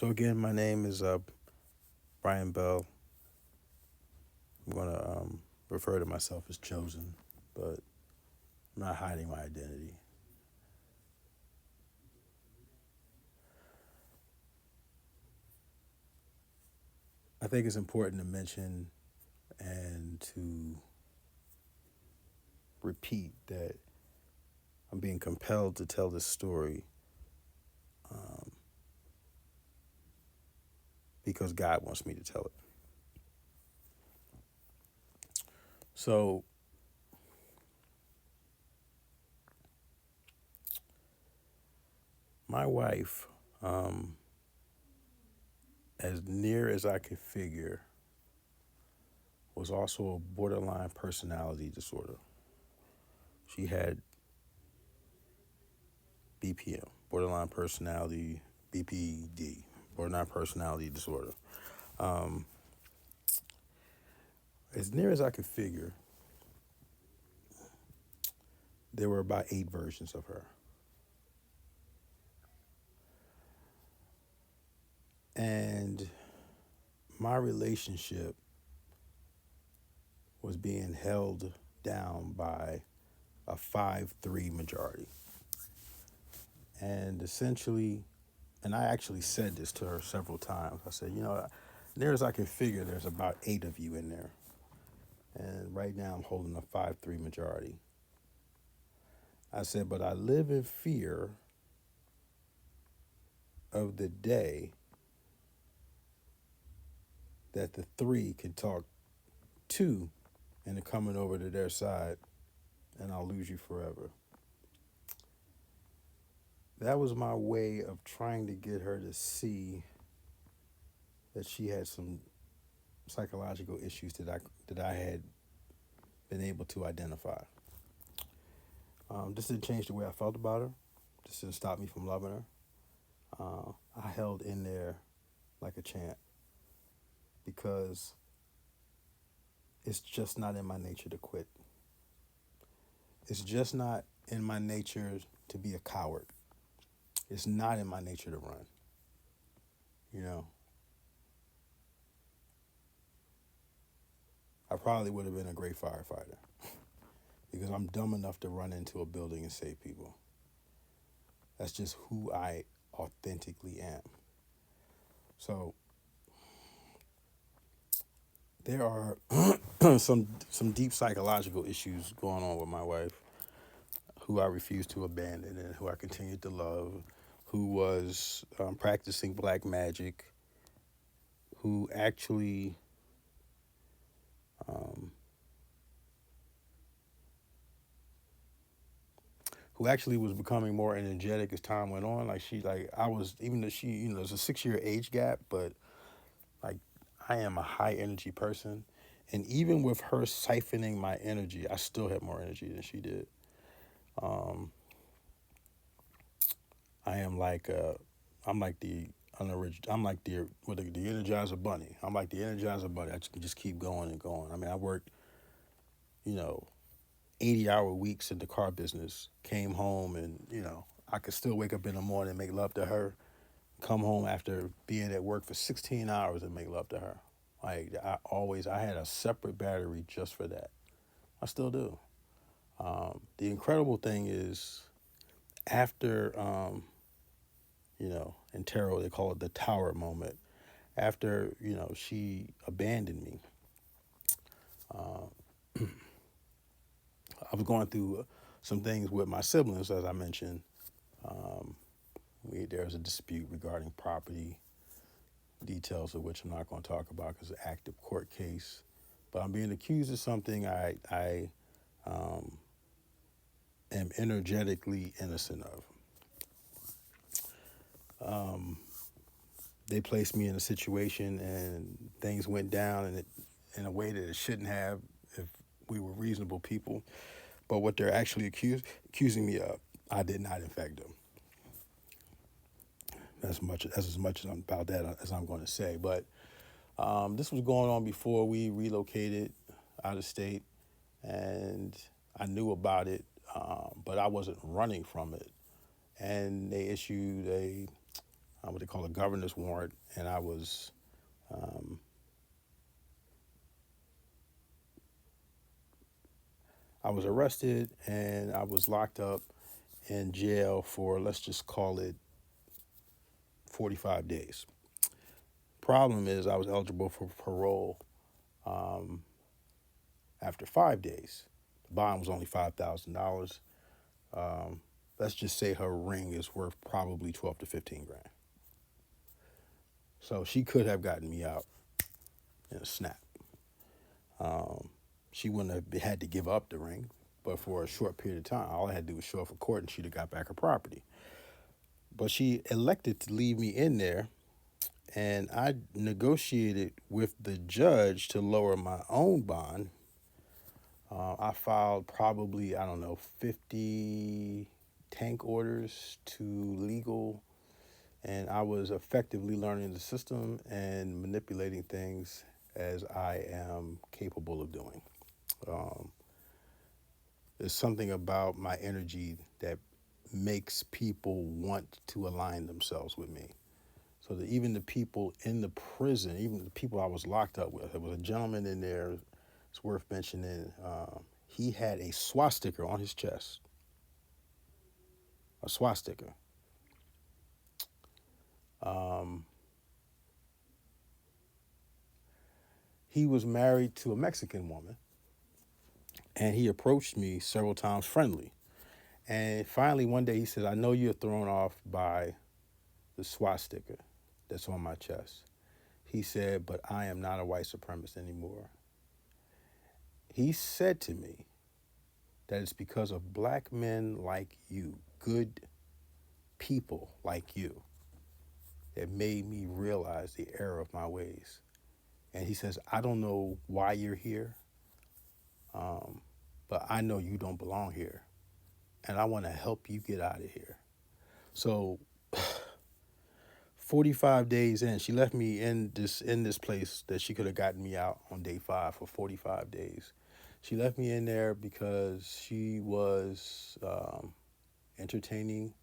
So again, my name is Brian Bell. I'm gonna refer to myself as Chosen, but I'm not hiding my identity. I think it's important to mention and to repeat that I'm being compelled to tell this story um, because God wants me to tell it. So my wife, um, as near as I could figure, was also a borderline personality disorder. She had BPM, borderline personality, BPD, borderline personality disorder. Um, as near as I could figure, there were about 8 versions of her. And my relationship was being held down by a 5-3 majority. And essentially, and I actually said this to her several times. I said, near as I can figure, there's about 8 of you in there. And right now I'm holding a 5-3 majority. I said, but I live in fear of the day that the 3 can talk 2 into coming over to their side and I'll lose you forever. That was my way of trying to get her to see that she had some psychological issues that I had been able to identify. This didn't change the way I felt about her. This didn't stop me from loving her. I held in there like a champ because it's just not in my nature to quit. It's just not in my nature to be a coward. It's not in my nature to run. You know, I probably would have been a great firefighter because I'm dumb enough to run into a building and save people. That's just who I authentically am. So there are some deep psychological issues going on with my wife, who I refuse to abandon and who I continue to love, who was practicing black magic, who actually um, who actually was becoming more energetic as time went on. I was, even though there's a 6-year age gap, but like I am a high energy person. And even with her siphoning my energy, I still had more energy than she did. Um, I am like I'm like the unoriginal. I'm like the Energizer Bunny. I'm like the Energizer Bunny. I can just keep going and going. I mean, I worked, you know, 80-hour weeks in the car business. Came home and I could still wake up in the morning and make love to her. Come home after being at work for 16 hours and make love to her. Like I had a separate battery just for that. I still do. The incredible thing is after in tarot they call it the tower moment. After she abandoned me, uh, I was going through some things with my siblings, as I mentioned. Um, there was a dispute regarding property, details of which I'm not going to talk about because it's an active court case. But I'm being accused of something I um, am energetically innocent of. Um, they placed me in a situation and things went down in a way that it shouldn't have if we were reasonable people. But what they're actually accusing me of, I did not infect them. That's as much about that as I'm going to say. But this was going on before we relocated out of state, and I knew about it, but I wasn't running from it. And they issued what they call a governor's warrant, and um, I was arrested and I was locked up in jail for, let's just call it, 45 days. Problem is, I was eligible for parole um, after 5 days. The bond was only $5,000. Um, let's just say her ring is worth probably 12 to 15 grand. So she could have gotten me out in a snap. Um, she wouldn't have had to give up the ring, but for a short period of time, all I had to do was show up for court and she'd have got back her property. But she elected to leave me in there, and I negotiated with the judge to lower my own bond. I filed probably, I don't know, 50 tank orders to legal, and I was effectively learning the system and manipulating things as I am capable of doing. Um, there's something about my energy that makes people want to align themselves with me. So that even the people in the prison, even the people I was locked up with, there was a gentleman in there, it's worth mentioning, he had a swastika on his chest. A swastika. Um, he was married to a Mexican woman, and he approached me several times friendly. And finally, one day he said, I know you're thrown off by the swastika that's on my chest. He said, but I am not a white supremacist anymore. He said to me that it's because of black men like you, good people like you, that made me realize the error of my ways. And he says, I don't know why you're here, but I know you don't belong here. And I want to help you get out of here. So 45 days in, she left me in this place that she could have gotten me out on day 5 for 45 days. She left me in there because she was entertaining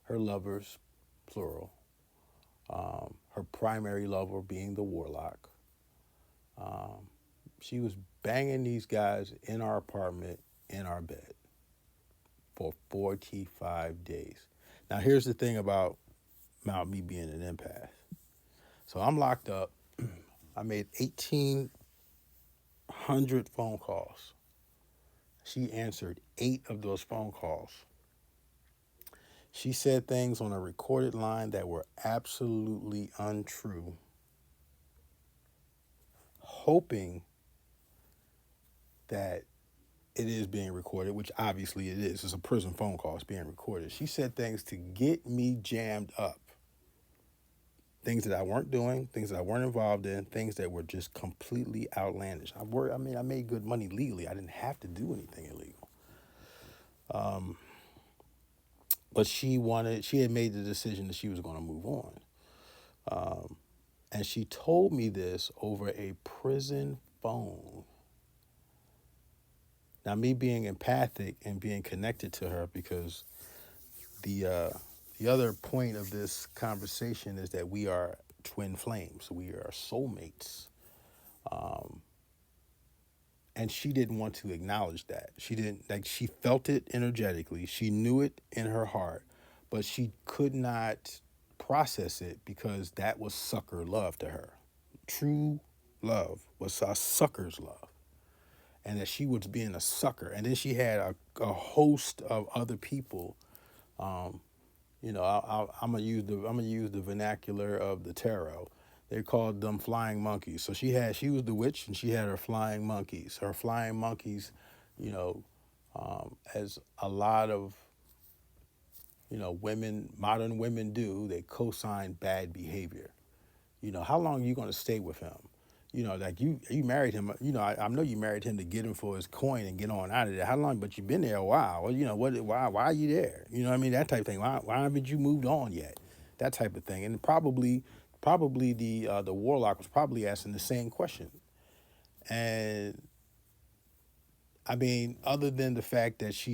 her lovers, plural. Her primary lover being the warlock. She was banging these guys in our apartment, in our bed, for 45 days. Now, here's the thing about me being an empath. So I'm locked up. I made 1,800 phone calls. She answered 8 of those phone calls. She said things on a recorded line that were absolutely untrue, hoping that it is being recorded, which obviously it is. It's a prison phone call. It's being recorded. She said things to get me jammed up. Things that I weren't doing, things that I weren't involved in, things that were just completely outlandish. I made good money legally. I didn't have to do anything illegal. But she had made the decision that she was going to move on. And she told me this over a prison phone. Now, me being empathic and being connected to her, because the other point of this conversation is that we are twin flames. We are soulmates. And she didn't want to acknowledge that. She didn't, like, she felt it energetically. She knew it in her heart, but she could not process it because that was sucker love to her. True love was a sucker's love. And that she was being a sucker. And then she had a host of other people. I'm gonna use the vernacular of the tarot. They called them flying monkeys. So she was the witch, and she had her flying monkeys. Her flying monkeys, as a lot of modern women do, they co-sign bad behavior. How long are you gonna stay with him? Like you married him. I know you married him to get him for his coin and get on out of there. How long? But you've been there a while. Well, why are you there? You know what I mean? That type of thing. Why haven't you moved on yet? That type of thing. And probably the warlock was probably asking the same question. And I mean, other than the fact that she